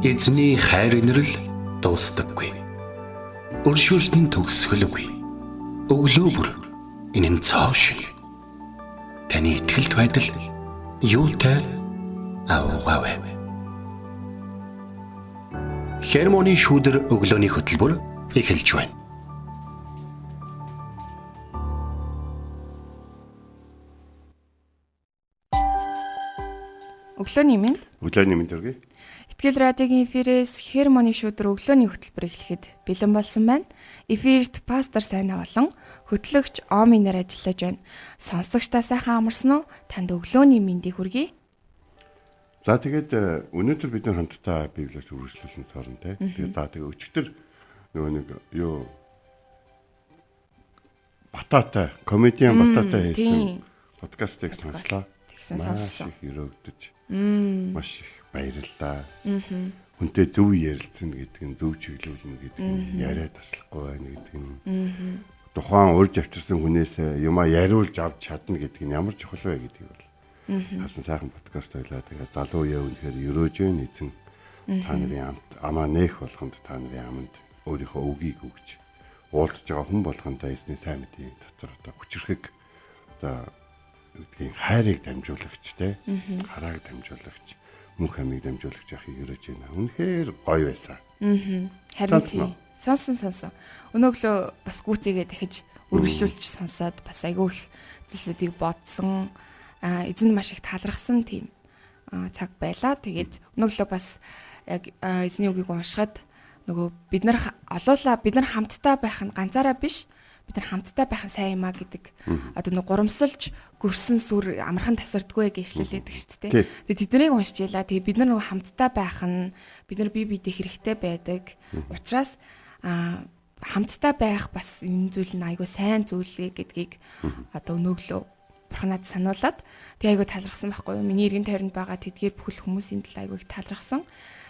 Эзний хайр инрэл дуустдаггүй. Өршөөлт нь төгсгөлгүй. Өглөө бүр энэ нь цоо шин. Таны итгэлт байдал юутай аваагаав. Хермоны шүүдэр өглөөний хөтөлбөр эхэлж байна. Өглөөний мэнд. Өглөөний мэнд төргий. Итгэл радиогийн эфирээс Хермоны шүүдэр өглөөний хөтөлбөр эхлэхэд бэлэн болсон байна. Эфирт пастор Сайна болон хөтлөгч Оми нар ажиллаж байна. Сонсогчдаа сайхан амарсан уу? Танд өглөөний мэндийг хүргэе. За тэгээд өнөөдөр бид нар хамтдаа Библиэс үргэлжлүүлэн сорно те. Тэгээд тэгээд өчигдөр нөгөө нэг юу Бататай, комедиан Бататай хийсэн подкастыг сонслоо. Тэгсэн сонссон. Өрөөгдөж. Маш их баярлалаа. Хүнтэй зөв ярилцсан гэдэг нь зөв чиглүүлнэ гэдэг нь яриа таслахгүй байна гэдэг нь. Тухайн урьж авчирсан хүнээс юмаа яриулж авч чадна гэдэг нь ямар чухал вэ гэдгийг бол хасан сайхан подкаст байлаа. Тэгээд залуу яа үнэхээр өрөөж байна эзэн та нарын амаа нэх болгонд та нарын аманд өөрийнхөө үгийг өгч уулзж байгаа хүн болгонд эзний сайн мэдээ дотор одоо хүчрхэг одоо гэдгийг хайрыг дамжуулагч те харааг дамжуулагч мөнх амийг дамжуулагч яхийг өрөөж байна. Үнэхээр гоё байсан. Харин тийм. Сонсон. Өнөөглөө бас гүцээгээ дахиж үргэлжлүүлж сонсоод бас айгүй их зүйлсүүдийг бодсон. Эзэнд маш их талархсан тийм цаг байлаа. Тэгээд өнөөглөө бас яг эзний үгийг уншихад нөгөө бид нар хамтдаа байх нь ганцаараа биш. Бид нар хамтдаа байх нь сайн юмаа гэдэг одоо нэг гурамсалж гөрсөн сүр амархан тасардгүй гэж хэлээд шүү дээ. Тэгээд тэднийг уншчихлаа. Тэгээд бид нар нөгөө хамтдаа байх нь бид нар бие биедээ хэрэгтэй байдаг. Учираас хамтдаа байх бас энэ зүйл нь айгүй сайн зүйл гэдгийг одоо өнөөглөө бурхнаад сануулад тэг айгүй талархсан байхгүй юу? Миний эргэн тойронд байгаа тэдгээр бүхэл хүмүүсийн төлөө айгүй талархсан.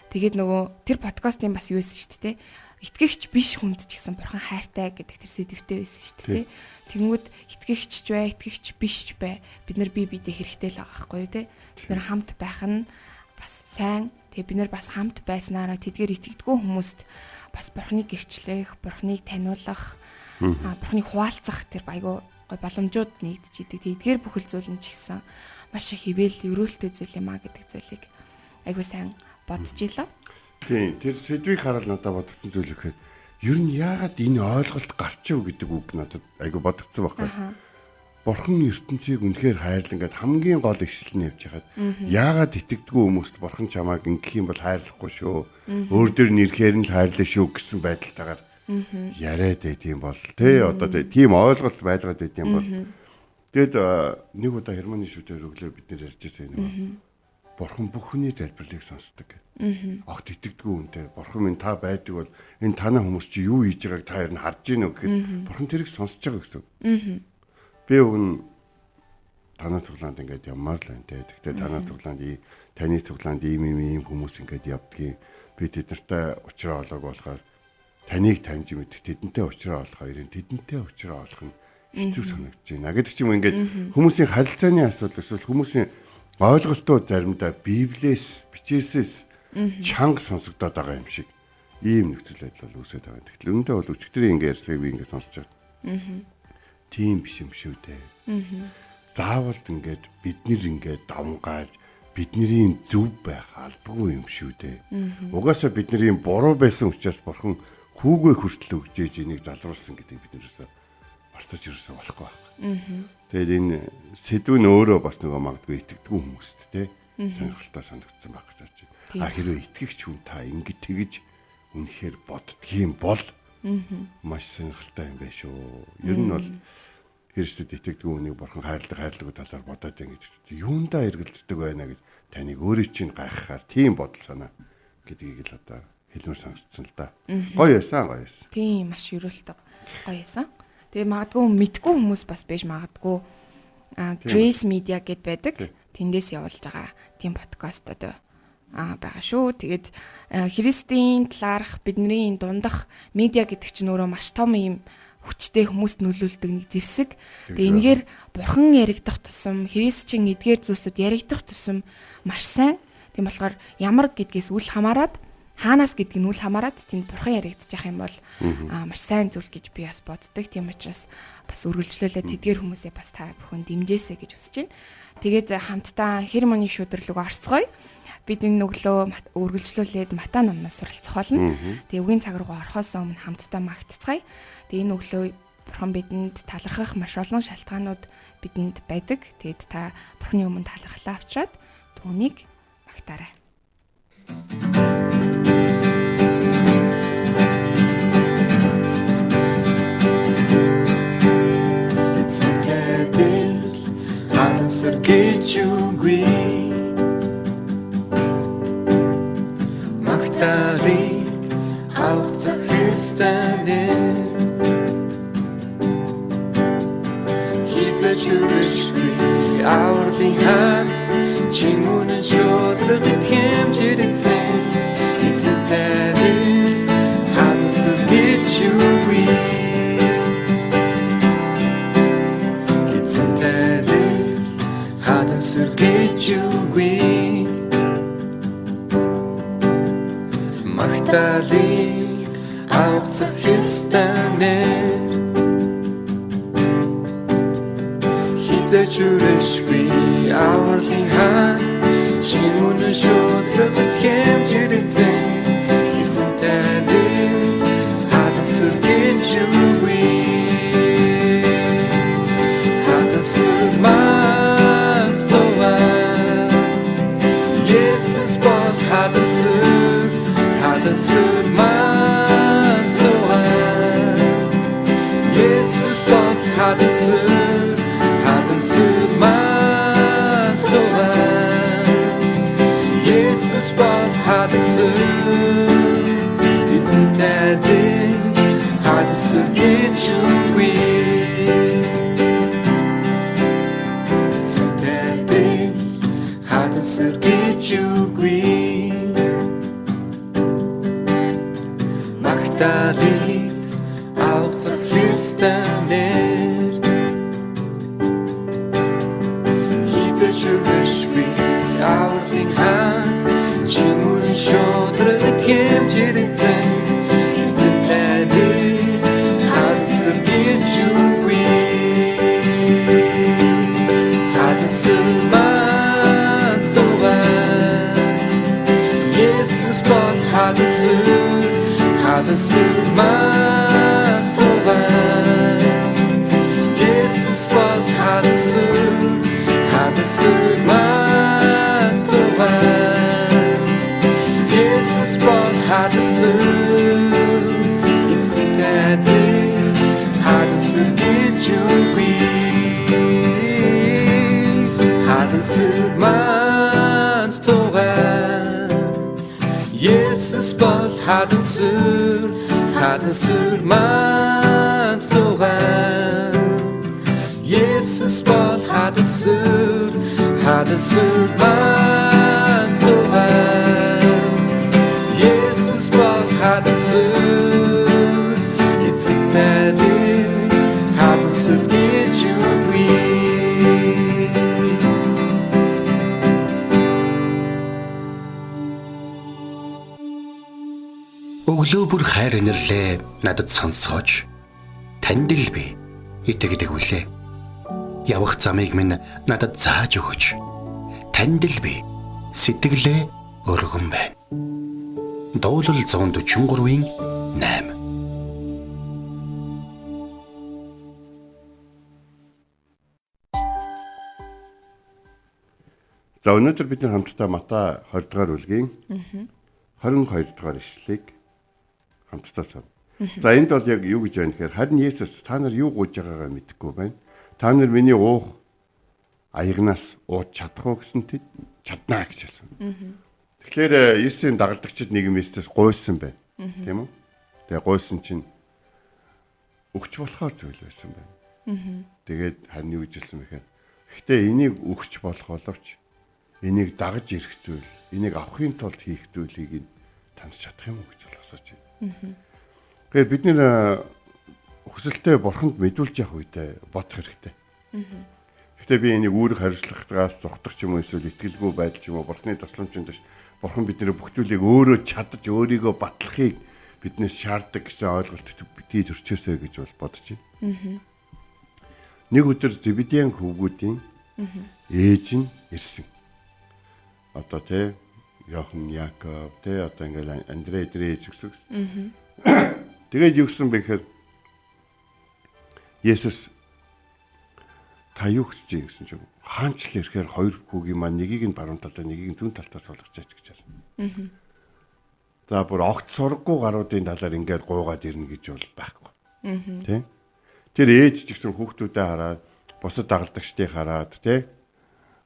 Тэгээд нөгөө тэр подкастын бас юу байсан шүү дээ. Итгэгч биш хүнд ч гэсэн бурхан хайртай гэдэг тэр сэдвтэй байсан шүү дээ. Тэнгүүд итгэгч ч бай, итгэгч биш ч бай. Бид нар бие биедээ хэрэгтэй л байгаа байхгүй юу те. Бид нар хамт байх нь бас сайн. Тэгээ бид нар бас хамт байснараа тэдгээр итгэдэггүй хүмүүст бас бурханыг гэрчлэх, бурханыг таниулах, бурханыг хуваалцах тэр айгуу гой боломжууд нэгдэж идэг. Тэдгээр бүхэл зүйл нь ч гэсэн маш их хэвэл өрөөлтөй зүйл юм а гэдэг зүйлийг айгуу сайн бодож илаа. Тийм, тэр сэдвийг хараад надад бодсон зүйл ихээр ер нь яагаад энэ ойлголт гарчив гэдэг үг надад айгу бодогдсон байхгүй. Бурхан ертөнцийг үнэхээр хайрлан гэдэг хамгийн гол ихшил нь явж хаад яагаад итгэдэггүй хүмүүст бурхан чамааг ингэх юм бол хайрлахгүй шүү. Өөр дөр нэрхээр нь л хайрлаа шүү гэсэн байдалтайгаар яриад тийм бол тий одоо тийм ойлголт байлгаад байт юм бол тэгэд нэг удаа Хермоны шүүдээр өглөө бид нэр ярьж байсан юм. Бурхан бүх хүний залбирлыг сонсдог. Огт итгэдэггүй үнтэй. Бурхан минь та байдаг бол энэ танай хүмүүс чи юу хийж байгааг та ер нь харж гинөө гэхэд бурхан тэрийг сонсож байгаа гэсэн. Би өгн танай цуглаанд ингээд ямаар л байна те. Тэгтээ танай цуглаанд таны цуглаанд ийм хүмүүс ингээд явдгийг би тэд нартай уулзраа олоог болохоор таныг таньж мэдэх тэдэнтэй уулзраа олох хоёрын тэдэнтэй уулзраа олох нь хэцүү санагдаж байна. Гэдэг чим ингээд хүмүүсийн харилцааны асуудал эсвэл хүмүүсийн ойлголтууд заримдаа Библиэс бичээсээс чанга сонсогдоод байгаа юм шиг ийм нөхцөл байдал бол үүсэж байгаа. Тэгэхээр үүндээ бол өчигдрийн ингээ ярьсыг би ингээ сонсож байна. Тийм биш юм шүү дээ. Заавал ингээд бид нэр ингээ давмгааж бидний зөв байх албагүй юм шүү дээ. Угаасаа бидний буруу байсан учраас бурхан хүүгээ хүртэл өгч ээж энийг залруулсан гэдэг бид нэрээс мартаж ирсэн болохгүй байна. Тэгээд энэ сэдв нь өөрөө бас нөгөө магадгүй итгэдэггүй хүмүүст те сонирхолтой санагдсан байх гэж байна. Хэрвээ итгэгч хүн та ингэж тэгж үнэхээр боддгийм бол маш сонирхолтой юм байна шүү. Ер нь бол Христэд итгэдэггүй хүнийг бурхан хайрладаг талаар бодоод байна гэж юундаа эргэлздэг байна гэж таныг өөрийн чинь гайхахаар тийм бодол санаа гэдгийг л одоо хэлмээр сонсцсон л да. Гоё байсан. Тийм маш өрөөлтөй гоё байсан. Тэгээ магадгүй мэдгүй хүмүүс бас байж магадгүй Grace Media гэд байдаг. Тэндээс явуулж байгаа тийм подкаст одоо байгаа шүү. Тэгээд Христийн талаарх бидний дундах медиа гэдэг чинь өөрөө маш том юм хүчтэй хүмүүст нөлөөлдөг нэг зэвсэг. Тэгээ энэгээр бурхан яригдах тусам христчин эдгээр зүйлсүүд яригдах тусам маш сайн. Тийм болохоор ямар гэдгээс үл хамааран хаанаас гэдэг нь үл хамааран тэнд бурхан яригдчих юм бол маш сайн зүйл гэж би бас боддог. Тийм учраас бас үргэлжлүүлээд тэдгээр хүмүүсээ бас та бүхэн дэмжээсэй гэж хүсэж байна. Тэгээд хамтдаа Хермоны шүдэрлэг орцгоё. Бид энэ өглөө үргэлжлүүлээд Матай номноос суралцах болно. Тэгээ үгийн цаг руу орохоос өмнө хамтдаа магтцгаая. Тэгээ энэ өглөө бурхан бидэнд талархах маш олон шалтгаанууд бидэнд байдаг. Тэгээд та бурханы өмнө талархлаа авчраад түүнийг магтаарай. Сэргэжүүгүй магтаалыг авах захистаны хизэж үргэлжгүй авралын хан чингүнэн шодрог хэмжирэгцэн эцэнтэйр хадан сэргэжүүгүй сэргэжүүгүй магтаалыг авах захистанэр хизэж үргэлжгүй авралын хан чингүнэн шодрог хэмжирэгцэн эцэнтэйр хадан сэргэжүүгүй хадан сэргэжүүгүй магтаалыг авах захистанэр хизэж үргэлжгүй авралын хан чингүнэн шодрог хэмжирэгцэн эцэнтэйр хадан сэргэжүүгүй хадан сэрмэн зоваа Есүс бол хадан сэрмэн зоваа Есүс бол хадан сэрмэн зоваа Есүс бол хадан эцэнтэйр хадан сэргэжүүгүй хадан сэрмэн зоваа Есүс бол хадан сэрмэн зоваа Есүс бол хадан сэрмэн зоваа Есүс бол хадан эцэнтэйр хадан сэргэжүүгүй Өглөө бүр хайр инэрлээ надад сонсгооч. Танд л би итгэдэг үлээ. Явах замыг минь надад зааж өгөөч. Танд л би сэтгэлээ өргөн байна. Дуулал 143-ийн 8. За өнөөдөр бид нар хамтдаа Матай 20 дугаар бүлгийн 22 дугаар ишлэлийг хамтдаа сав. За энд бол яг юу гэж байна гэхээр харин Есүс та нар юу гуйж байгаагаа мэдэхгүй байна. Та нар миний уух аягнаас ууж чадах уу гэсэн тэд чаднаа гэж хэлсэн. Тэгэхээр Есүсийн дагалдагчид нэгэн Есүс гуйсан байна. Тийм үү? Тэгээ гуйсан чинь өгч болохоор зүйл байсан байна. Тэгээд харин юу гэж хэлсэн бэхээр гэхдээ энийг өгч болох боловч энийг дагаж ирэх зүйл, энийг авахын тулд хийх зүйлийг таньж чадах юм уу гэж асууж байна. Тэгэхээр бид нэр хүсэлтэд бурханд мэдүүлж явах үедээ бодох хэрэгтэй. Гэхдээ би энийг үүрэг хариуцлагатаас зогтох ч юм уу эсвэл итгэлгүй байдал ч юм уу бурхны тусламжинд Бурхан бидний бүх зүйлийг өөрөө чадаж өөрийгөө батлахыг биднээс шаарддаг гэсэн ойлголт битгий төрчөөсэй гэж бол бодож байна. Нэг өдөр Зебедийн хүүгүүдийн ээж нь ирсэн. Одоо тий Йохан, Яков тий одоо ингээл Андрей ээж гэсэн. Тэгээд юу гэсэн бэ гэхээр Есүс та юу гэж гэсэн чинь хаанч л ирэхээр хоёр хүүгийн маань нэгийг нь баруун талдаа нэгийг нь зүүн талдаа суулгаж чаач гэж байна. За бүр огт сургаггүй гаруудын талаар ингээд гуугаад ирнэ гэж бол байхгүй. Тэ? Тэр ээж ч гэсэн хүүхдүүдэд хараад бусад дагалдагчдыг хараад тэ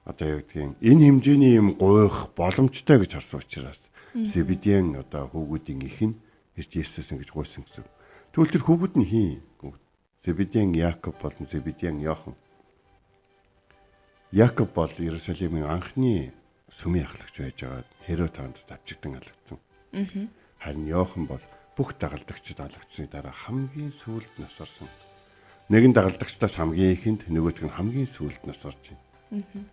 одоо юу гэдгийг энэ хэмжээний юм гуйх боломжтой гэж харсан учраас Зебедийн одоо хүүгүүдийн их нь ирж Есүс ингэж гуйсан гэсэн. Тэгвэл тэр хүүгүүд нь хин? Зебедийн Яков болон Зебедийн Йохан. Яков бол Иерусалимын анхны сүмийн ахлагч байж байгаа Херодонд давчигдан алагдсан. Харин Йохан бол бүх дагалдагчид алагдсны дараа хамгийн сүүлд нас орсон. Нэгэн дагалдагчдаас хамгийн ихэнд, нөгөөх нь хамгийн сүүлд нас орж байна.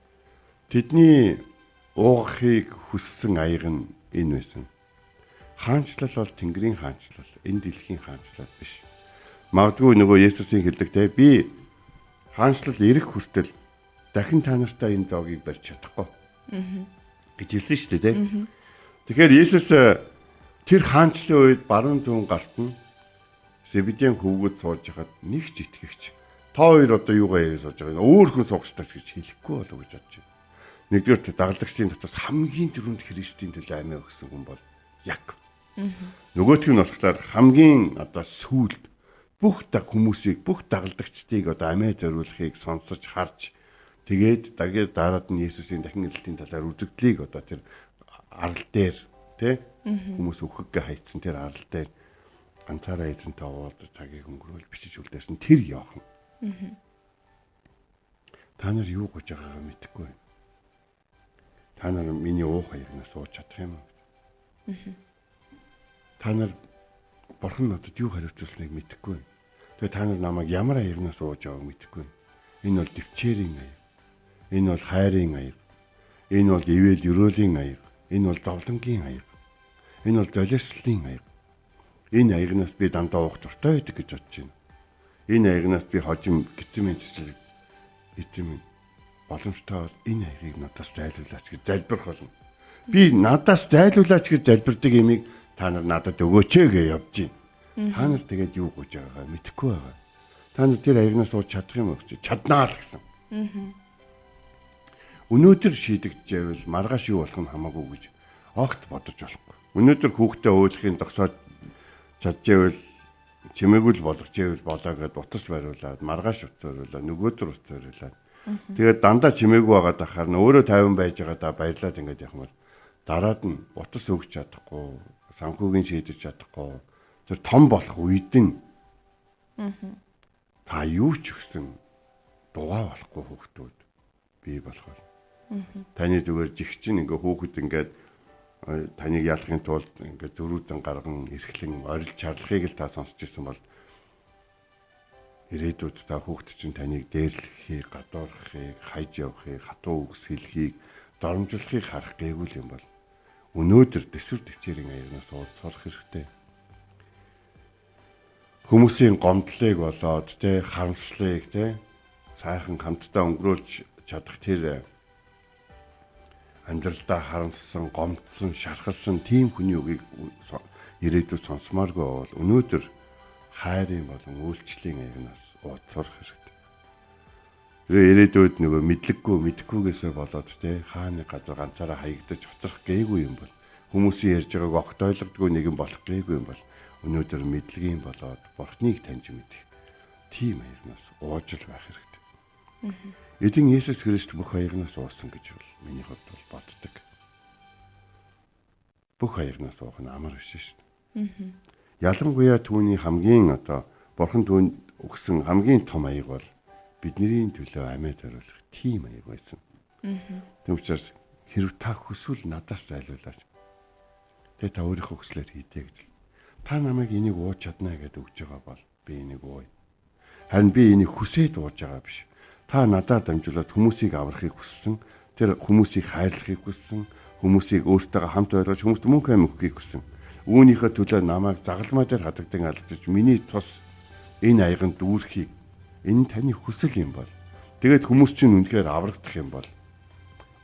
Тэдний уугахыг хүссэн аяг нь энэ байсан. Хаанчлал бол Тэнгэрийн хаанчлал, энэ дэлхийн хаанчлал биш. Магадгүй нөгөө Есүсийн хэлдэгтэй би хаанчлал ирэх хүртэл дахин та нартай энэ зоогийг барьж чадахгүй гэж хэлсэн шүү дээ. Тэгэхээр Есүс тэр хаанчлалын үед баруун зүүн гарт нь Зебедийн хүүгүүд сууж хахад нэг ч итгэгч та хоёр одоо юугаа яриа сууж байгаа. Өөр хүн суугчтай гэж хэлэхгүй болов гэж бодож байна. Нэгдүгээр дагалдагчдын дотор хамгийн түрүүнд Христийн төлөө амиа өгсөн хүн бол Яков. Нөгөөх нь болохоор хамгийн одоо сүүлд бүх хүмүүсийг бүх дагалдагчдыг одоо амиа зориулахыг сонсож харж тэгээд дараад нь Есүсийн дахин ирэлтийн талаар үзэгдлийг одоо тэр арал дээр тий хүмүүс өгөхгөө хайцсан тэр арал дээр ганцаараа эзэнтэй уулзах цагийг өнгөрөөл бичиж үлдээсэн тэр Йохан. Та нар юу гэж байгаагаа мэдэхгүй байна. Та нар миний уух хаягнаас сууж чадах юм уу? Та нар Бурхан надад юу хариуцуулсныг мэдэхгүй байна. Тэгээ та нар намайг ямар хаягнаас сууж байгааг мэдэхгүй байна. Энэ бол дэвчээрийн аяг. Энэ бол хайрын аяг. Энэ бол ивэл өрөөлийн аяг. Энэ бол зовлонгийн аяг. Энэ бол золиослын аяг. Энэ аягнаас би дандаа уух дуртай байдаг гэж бодож байна. Энэ аягнаас би хожим гизмэн цэцлэг эзэм боломжтой бол энэ аягийг надаас зайлуулаач гэж залбирх болно. Би надаас зайлуулаач гэж залбирдаг юмыг та нар надад өгөөч гэж явж байна. Та нар тэгээд юу гэж байгаагаа мэдэхгүй байгаа. Та нар тэр аягнаас ууж чадах юм уу гэж чаднаа л гэсэн. Өнөөдөр шийдэгдчихвэл маргааш юу болох нь хамаагүй гэж огт бодож болохгүй. Өнөөдөр хүүхдээ уурлахын зогсоод чадчихвэл чимээгүй л болгожээвэл болоо гэд утас бариулаад маргааш утас бариулаад нөгөөдөр утас бариулаад тэгээд дандаа чимээгүй байгаад ахаар нь өөрөө 50 байж байгаадаа баярлаад ингэж явах юм бол дараад нь утас өгч чадахгүй, санхүүгийн шийдэж чадахгүй тэр том болох үед нь та юу ч өгсөн дугаа болохгүй хүүхдүүд бий болохоор таны зүгээр жигчин ингээ хүүхэд ингээд таныг яалахын тулд ингээд зөрүүзэн гарган эрхлэн орилж чарлахыг л та сонсч ирсэн бол ирээдүйд та хүүхэд чинь таныг дээрлэхийг, гадуурхахыг, хайж явахыг, хатуу үгс хэлхийг, доромжлохыг харах гээгүй юм бол өнөөдөр дэсвэр төвчээрийн аягнаас ууд сурах хэрэгтэй. Хүмүүсийн гомдлыг болоод тэ харамслыг тэ сайхан хамтдаа өнгөрүүлж чадах тэр амьдралдаа харамссан, гомдсон, шархалсан тийм хүний үгийг ирээдүйд сонсомооргүй бол өнөөдөр хайрын болон үйлчлэлийн аягнаас ууд сурах хэрэгтэй. Тэр ирээдүйд нөгөө мэдэхгүйгээсээ болоод те хааны газар ганцаараа хаягдаж хоцрох гээгүй юм бол хүмүүсийн ярьж байгааг огт ойлгодгүй нэгэн болох гээгүй юм бол өнөөдөр мэдлэгийн болоод Бурхныг таньж мэдэх тийм аягнаас уужил байх хэрэгтэй. Эзэн Есүс Христ бүх аягнаас уусан гэж бол миний хувьд бол боддог. Бүх аягнаас уух нь амар биш шүү дээ. Ялангуяа түүний хамгийн одоо Бурхан түүнд өгсөн хамгийн том аяг бол бидний төлөө амиа зориулах тийм аяг байсан. Тэм учраас хэрв та хүсвэл надаас зайлуулаач. Тэгээ та өөрийнхөө хүслээр хийдэй гэж. Та намайг энийг ууж чадна гэдээ өгж байгаа бол би энийг ууя. Харин би энийг хүсээд ууж байгаа биш. Та надад дамжуулаад хүмүүсийг аврахыг хүссэн, тэр хүмүүсийг хайрлахыг хүссэн, хүмүүсийг өөртөөгөө хамт ойлгож хүмүүст мөнх амь өгөхийг хүсэн. Үүнийхээ төлөө намайг загалмай дээр хадагдан алдаж миний цус энэ аяганд дүүрхийг энэ таны хүсэл юм бол тэгээд хүмүүс чинь үнэхээр аврагдах юм бол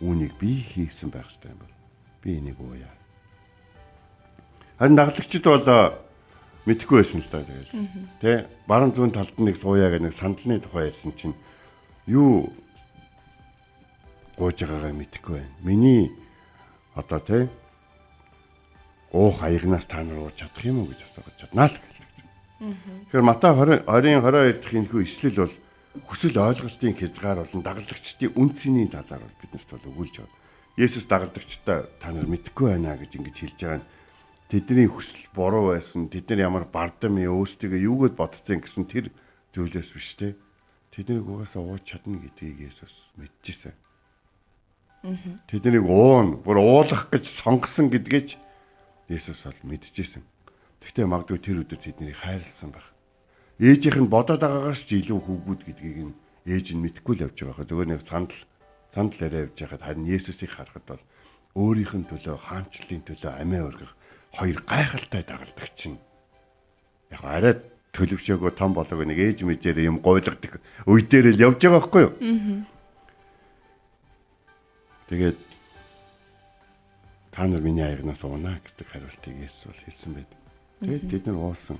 үүнийг би хийсэн байх ёстой юм бол би энийг ууя. Харин дагалдагчид бол мэдхгүй байсан л да тэгээд тий баруун зүүн талд нэг сууя гэх нэг сандалны тухай ярьсан чинь юу гоож байгаагаа мэдхгүй байна. Миний одоо тий уух аягнаас та нар ууж чадах юм уу гэж асууж чаднаа л гэлээ. Тэгэхээр Матай 20:22 дахь энэхүү ишлэл бол хүсэл ойлголтын хязгаар болон дагалдагчдын үнцний талаар бол биднэрт бол өгүүлж байгаа. Есүс дагалдагчдаа та нар мэдхгүй байна гэж ингэж хэлж байгаа нь тэдний хүсэл буруу байсан. Тэд нар ямар бардам өөрсдөө юугээд бодцсон гэсэн тэр зүйлээс биш те. Тэднийг угаасаа ууж чадна гэдгийг Есүс мэдчихсэн. Тэднийг уун, бүр уулах гэж сонгосон гэдгийг Есүс бол мэдчихсэн. Гэхдээ магадгүй тэр өдөр тэднийг хайрлсан байх. Ээжийнх нь бодоод байгаагаас ч илүү хүүгүүд гэдгийг нь ээж нь мэдгүй л явж байгаа. Зөвхөн нэг сандал яриа явж байхад харин Есүсийг харахад бол өөрийнх нь төлөө хаанчлалын төлөө амиа өргөх хоёр гайхалтай дагалдагч нь яг арай төлөвшөөгөө том болоог нэг ээж мэжээр юм гуйлагдаг үе дээр л явж байгаа байхгүй юу? Тэгээд та нар миний аягнаас уунаа гэдэг хариултыг Есүс бол хэлсэн байд. Тэгээд тэд нар уусан.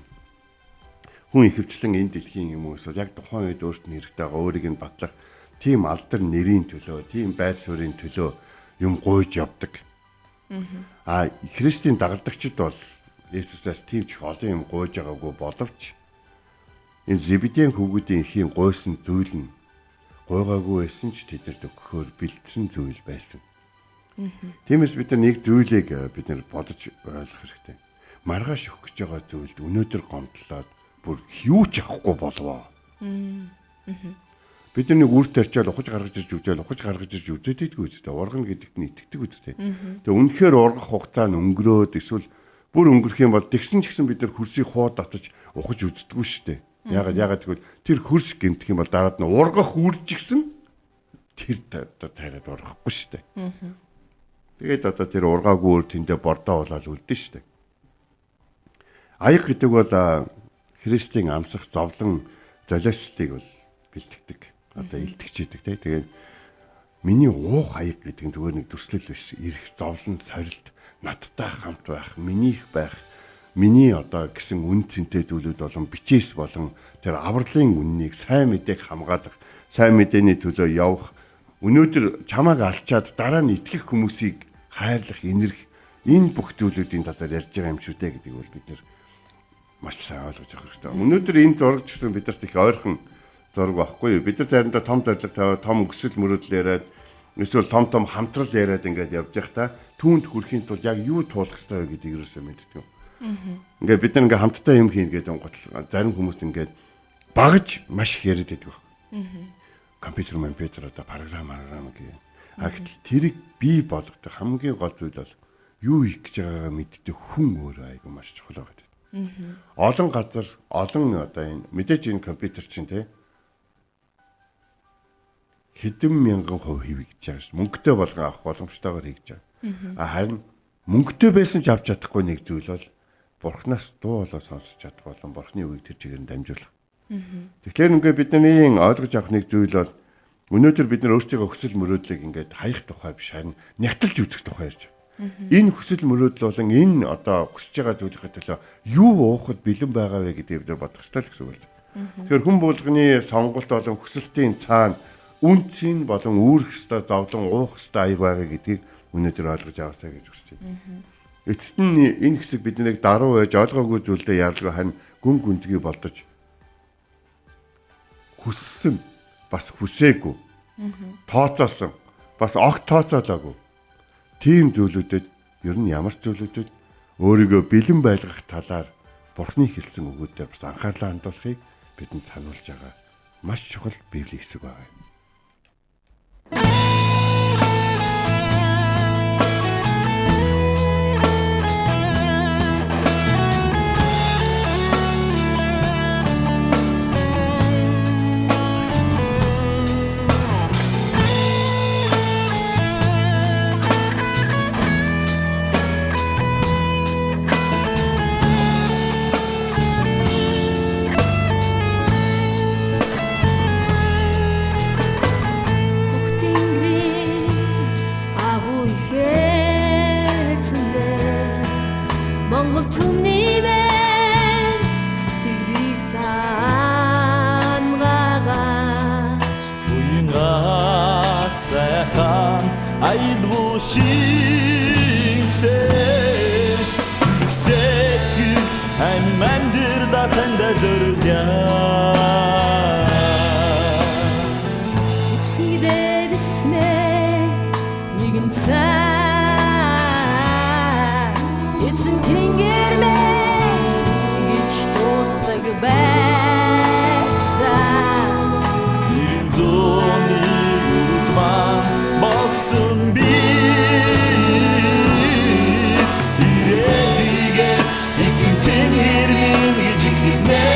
Хүн ихэвчлэн энэ дэлхийн юм уу эсвэл яг тухайн үед өөрт нь хэрэгтэй байгаа өөрийг нь батлах тийм алдар нэрийн төлөө, тийм байр суурийн төлөө юм гуйж явдаг. Христийн дагалдагчид бол Есүсээс тийм ч олон юм гуйж байгаагүй боловч энэ Зебедийн хүүгүүдийн эхийн гуйсан зүйл нь гуйгаагүй байсан ч тэднэрт өгөхөөр бэлдсэн зүйл байсан. Тиймээс бид нар нэг зүйлийг бид нар бодож ойлгох хэрэгтэй. Маргааш өгөх гэж байгаа зүйлд өнөөдөр гомдлоод бүр юу ч авахгүй болвоо. Бид нар нэг үр тарчаал ухаж гаргаж ирж үзээд идэггүй үстэй. Ургана гэдэгт нь итгэдэг үстэй. Тэгээ үнэхээр ургах хугацаа нь өнгөрөөд эсвэл бүр өнгөрөх юм бол тэгсэн ч гэсэн бид нар хөрсийг хууд татаж ухаж үздэггүй шүү дээ. Яагаад гэвэл тэр хөрс гэмтэх юм бол дараад нь ургах үрж гисэн тэр тайраад ургахгүй шүү дээ. Тэгээд одоо тэр ургаагүй үр тэндээ бордоо болоод үлдэн шүү дээ. Аяг гэдэг бол Христийн амсах зовлон золиослыг бол бэлтгэдэг. Одоо илтгэж идэг те. Тэгээд миний уух аяг гэдэг нь зүгээр нэг төслөл биш. Ирэх зовлон сорилт надтай хамт байх, минийх байх, миний одоо гэсэн үн цэнтэй зүйлүүд болон бичээс болон тэр авралын үннийг сайн мэдээг хамгаалах, сайн мэдээний төлөө явах, өнөөдөр чамааг алчаад дараа нь итгэх хүмүүсийг хайрлах, инэрх энэ бүх зүйлүүдийн талаар ярьж байгаа юм шүү дээ гэдэг бол бид нар маш сайн ойлгож авах хэрэгтэй. Өнөөдөр энэ зураг ч гэсэн бидэрт их ойрхон зураг байхгүй юу? Бид нар заримдаа том зорилго тавиад, том өсөл мөрөдөл яриад, эсвэл том хамтрал яриад ингээд явж байхдаа түүнд хүрэхийн тулд яг юу туулах хэрэгтэй вэ гэдгийг ерөөсөө мэддэг. Ингээд бид нар ингээд хамтдаа юм хийн гэдэг готлоо. Зарим хүмүүс ингээд багаж маш их яриад байдаг. Компьютер одоо програм гэх. Гэтэл тэрийг бий болгох хамгийн гол зүйл бол юу хийх гэж байгаагаа мэддэг хүн өөрөө айгүй маш чухал байдаг. Олон газар, олон одоо энэ мэдээж энэ компьютер чинь те хэдэн мянган хувь хийвэж байгаа ш. Мөнгөтэй болгон авах боломжтойгоор хийж байгаа. Харин мөнгөтэй байсан ч авч чадахгүй нэг зүйл бол Бурханаас дуу болоо сонсож чадах болон Бурханы үгийг тэр чигээр нь дамжуулах. Тэгэхээр ингээд бидний ойлгож авах нэг зүйл бол өнөөдөр бид нар өөрсдийнхөө хүсэл мөрөөдлийг ингээд хаях тухай биш харин нягтлж үзэх тухай ярьж байна. Энэ хүсэл мөрөөдөл болон энэ одоо хүсэж байгаа зүйлийнхээ төлөө юу уухад бэлэн байгаа вэ гэдгийг бид бодох ёстой л гэсэн үг л. Тэгэхээр хүн болгоны сонголт болон хүсэлтийн цаана үнцийн болон үүрэх ёстой зовлон уух ёстой аяг байгаа гэдгийг өнөөдөр ойлгож аваасаа гэж хүсэж байна. Эцэст нь энэ хэсэг биднийг даруй байж ойлгоогүй зүйлдээ яарлагаа хань гүн гүнзгий болдож хүссэн бас хүсээгүй тооцоосон бас огт тооцоолоогүй тийм зүйлүүдэд ер нь ямар ч зүйлүүдэд өөрийгөө бэлэн байлгах талаар Бурхны хэлсэн үгүүдээр бас анхаарлаа хандуулахыг бидэнд сануулж байгаа маш чухал Библийн хэсэг байна. сайхан аялгуу шинсээ зүгсэтгэл амандэрла танда зориулъя эцэгдэрснэ нэгэн цай эцэн тэнгэр мэн гэж дууддаг байсан ирэн зооны үдман болсон би ирээдигэ эцэн тэнгэр мэн гэж хэлнэ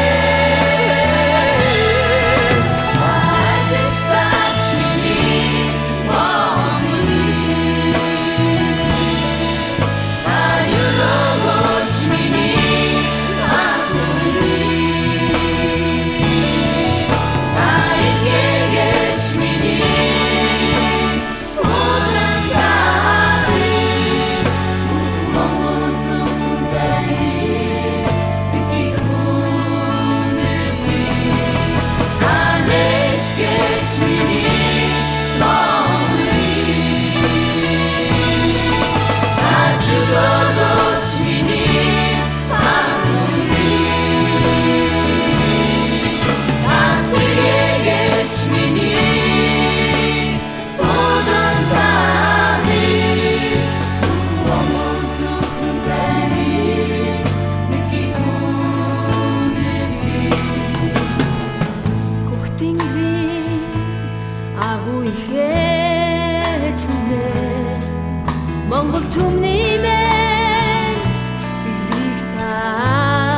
Монгол түмний мэн сэтгэлийг таангаагач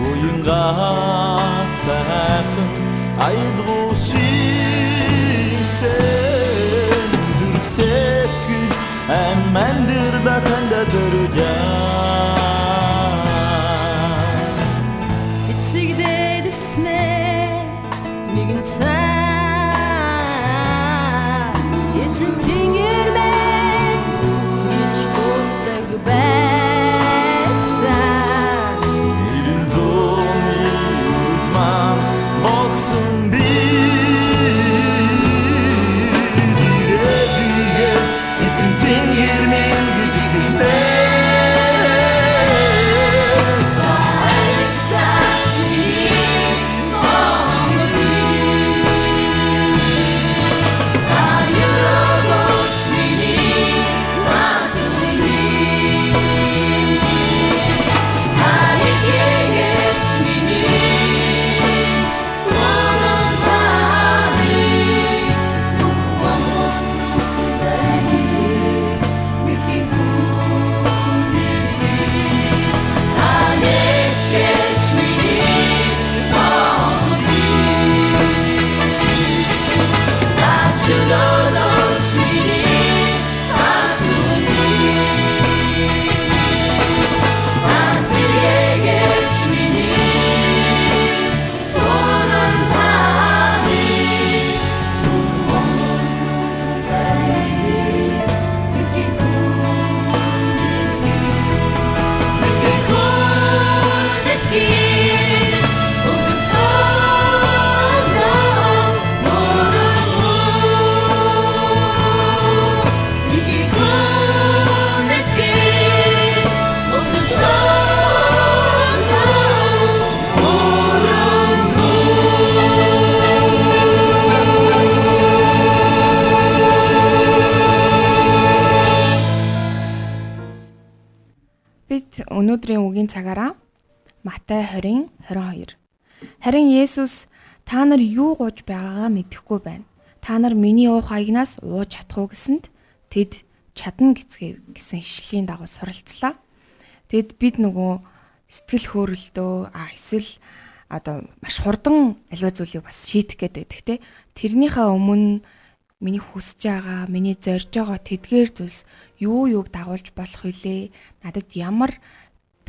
уянга сайхан аялгуу шинсээ зүгсэтгэл амандэрла танда зориулъя эцэгдэрснэ нэгэн цай эцэг тэнгэр мэн гэж дууддаг байсан ирэн зооны үдман болсон би ирээдигэ эцэн тэнгэр мэн гэж хэлнэ Өнөөдрийн үгийн цагаараа Матай 20:22. Харин Есүс та нар юу гууж байгаагаа мэдэхгүй байна. Та нар миний уух аягнаас ууж чадах уу гэсэнд тэд чадна гэцгээв гэсэн ишлэлийн дагуу суралцлаа. Тэгэд бид нөгөө сэтгэл хөөрөлтөө эсвэл одоо маш хурдан аливаа зүйлийг бас шийдэх гээд байдаг те. Тэрнийхээ өмнө миний хүсэж байгаа, миний зорж байгаа тэдгээр зүйлс юуг дагуулж болох вүлээ? Надад ямар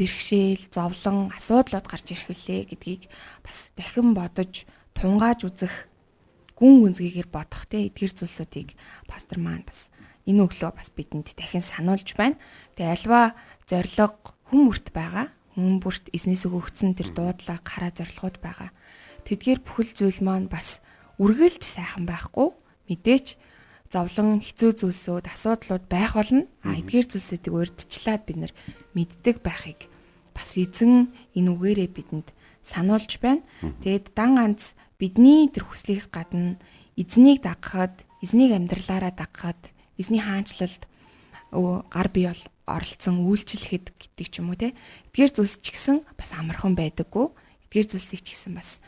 бэрхшээл, зовлон, асуудлууд гарч ирэх вүлээ гэдгийг бас дахин бодож, тунгааж үзэх, гүн гүнзгийгээр бодох те эдгээр зүйлсүүдийг пастор маань бас энэ өглөө бас бидэнд дахин сануулж байна. Тэгээ альва зориг хүм бүрт байгаа. Хүм бүрт эзнээс өгөгдсөн тэр дуудлага, хараа зорилгууд байгаа. Тэдгээр бүхэл зүйл маань бас үргэлж сайхан байхгүй мэдээч зовлон хэцүү зүйлсүүд асуудлууд байх болно. Эдгээр зүйлсүүдийг урьдчилаад бид нар мэддэг байхыг бас эзэн энэ үгээрээ бидэнд сануулж байна. Тэгээд дан ганц бидний тэр хүслээс гадна эзнийг дагахад, эзнийг амьдралаараа дагахад, эзний хаанчлалд гар бие оролцсон үйлчлэхэд гэдэг ч юм уу те. Эдгээр зүйлс ч гэсэн бас амархан байдаггүй. Эдгээр зүйлсийг ч гэсэн бас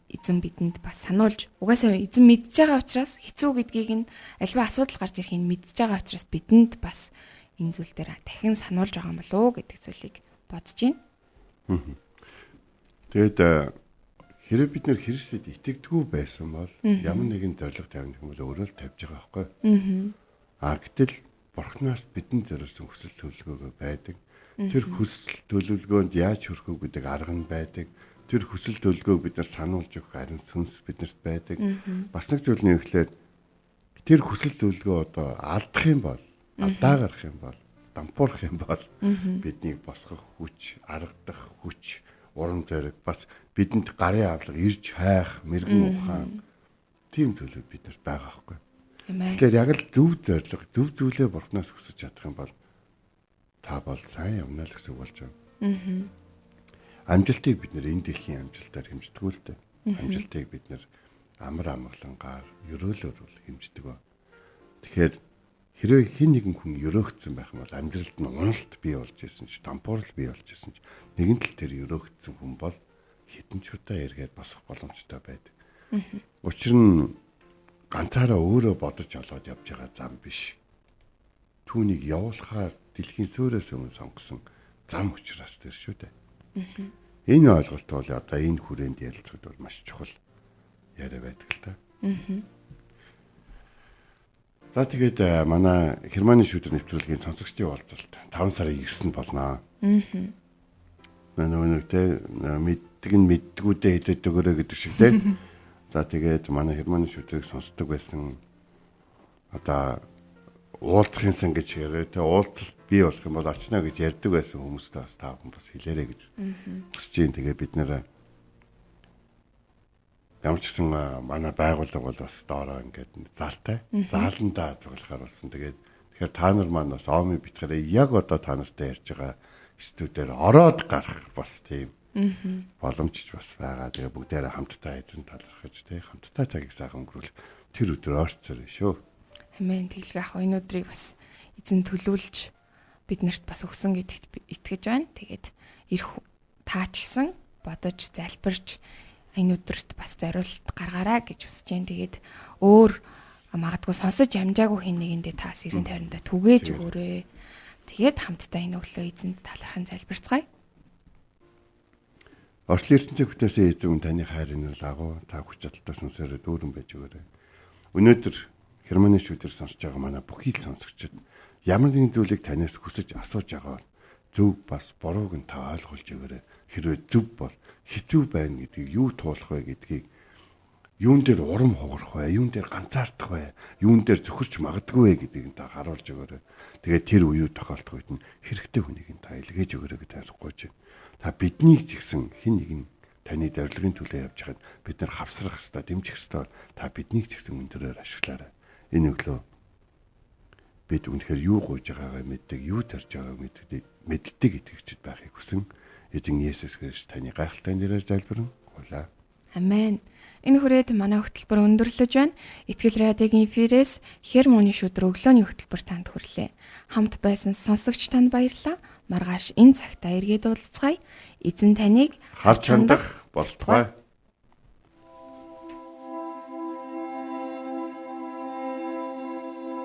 эзэн бидэнд бас сануулж угаасаа эзэн мэдж байгаа учраас хэцүү гэдгийг нь альва асуудал гарч ирэхийг мэдж байгаа учраас бидэнд бас энэ зүйл дээр дахин сануулж байгаа юм болоо гэдэг зүйлийг бодож байна. Тэгэд хэрэг бид нэр Христэд итгэдэггүй байсан бол ямар нэгэн зориг тавих юм бол өөрөө л тавьж байгаа байхгүй. Гэтэл Бурханаас бидэнд зориулсан хүсэл төлөвлөгөө байдаг. Тэр хүсэл төлөвлөгөөнд яаж хүрэх вэ гэдэг арга нь байдаг. Тэр хүсэл төлөвлөгөөг бид нар сануулж өгөх ариун сүнс биднэрт байдаг. Бас нэг зүйл нь ихлээр тэр хүсэл төлөвлөгөө одоо алдах юм бол, алдаа гарах юм бол, дампуурах юм бол биднийг босгох хүч, аргадах хүч, урам зориг бас бидэнд гарын авлага ирж хайх, мэрэгэн ухаан тийм төлөв биднэрт байгаа байхгүй. Тэгэхээр яг л зөв зориг, зөв зүйлээ Бурханаас хүсэж чадах юм бол та бол сайн явна л гэсэн үг болж байна. Амжилтыг бид нэр энэ дэлхийн амжилтаар хэмждэг л дээ. Амжилтыг бид нэр амар амгалангаар өрөөлөөр хэмждэг ба. Тэгэхээр хэрвээ хэн нэгэн хүн өрөөгдсөн байх юм бол амьдралд нь уналт бий болж исэн ч, дампуурл бий болж исэн ч нэгэн тал тэр өрөөгдсөн хүн бол хэдэн ч удаа эргээд босох боломжтой байдаг. Учир нь ганцаараа өөрөө бодож олоод явж байгаа зам биш. Түүнийг явуулахаар дэлхийн суурьаас өмнө сонгосон зам учраас тэр шүү дээ. Энэ ойлголт бол одоо энэ хүрээнд ярилцахад бол маш чухал яриа байдаг л та. За тэгээд манай Германы шүүдэр нэвтрүүлгийн сонсогчдын уулзалт 5 сарын 9-нд болно. Манай өнөөдөр мэддэг нь мэддгүүдээ хэлээд өгөөрэй гэдэг шиг тийм. За тэгээд манай Германы шүүдрийг сонсдог байсан одоо уулзахын сан гэж яриа тэ уулзалт бий болох юм бол очно гэж ярьдаг байсан хүмүүстээ бас та бүхэн бас хэлээрэй гэж хүсэж байна. Тэгээ бид нэр ямар ч гэсэн манай байгууллага бол бас доороо ингээд заалтай зааландаа цуглахаар болсон. Тэгэхээр та нар маань бас омын битгээрээ яг одоо та нартай ярьж байгаа студиудаар ороод гарах бас тийм боломжч бас байгаа. Тэгээ бүгдээрээ хамтдаа эзэн талархаж тий хамтдаа цагийг сайхан өнгөрүүл тэр өдөр орцоор шүү. Амен. Тэглэх ах энэ өдрийг бас эзэн төлөөлж биднэрт бас өгсөн гэдэгт итгэж байна. Тэгээд ирэх таач гисэн бодож залбирч энэ өдөрт бас зориулт гаргаарай гэж хүсэж байна. Тэгээд өөр магадгүй сонсож амжаагүй хэн нэгэндээ таас эрен тойрондоо түгээж өгөөрэй. Тэгээд хамтдаа энэ өглөө эзэнд талархан залбирцгаая. Орчлын ертөнцийн бүтээсэн эзэн таны хайр энэ агуу та хүч чадалтай сонсороо дүүрэн байж өгөөрэй. Өнөөдөр Германы шүүдэр сонсож байгаа манай бүхий л сонсогчид ямар нэгэн зүйлийг танаас хүсэж асууж байгаа зөв бас бурууг нь та ойлгуулж өгөөрэй. Хэрвээ зөв бол хэцүү байна гэдгийг юу туулах вэ гэдгийг юун дээр урам хугарах вэ, юун дээр ганцаардах вэ, юун дээр зөвхөрч магадгүй вэ гэдгийг та харуулж өгөөрэй. Тэгээд тэр үеү тохиолдох үед нь хэрэгтэй хүнийг та илгээж өгөөрэй гэж асууж байна. Та биднийг ч гэсэн хэн нэгэн таны зорилгын төлөө явж хаад бид нар хавсрах хэвээр дэмжих хэвээр та биднийг ч гэсэн өндөрөөр ашиглаарай. Энэ өглөө бид үнэхээр юу гуйж байгаагаа мэддэг, юу тарж байгааг мэддэг итгэгчд байхыг хүсэн эзэн Есүс Христ таны гайхалтай нэрээр залбирэн гуйлаа. Амен. Энэ хүрээд манай хөтөлбөр өндөрлөж байна. Итгэл радиогийн эфирээс Хермоны шүдэр өглөөний хөтөлбөр танд хүрлээ. Хамт байсан сонсогч танд баярлалаа. Маргааш энэ цагтаа эргээд уулзцгаая. Эзэн таныг харж хандах болтугай.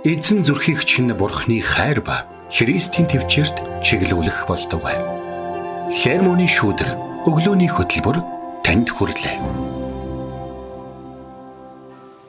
Эзэн зүрхийг чинь Бурхны хайр ба Христийн төвчөрт чиглүүлэх болтугай. Хермоны шүүдэр өглөөний хөтөлбөр танд хүрлээ.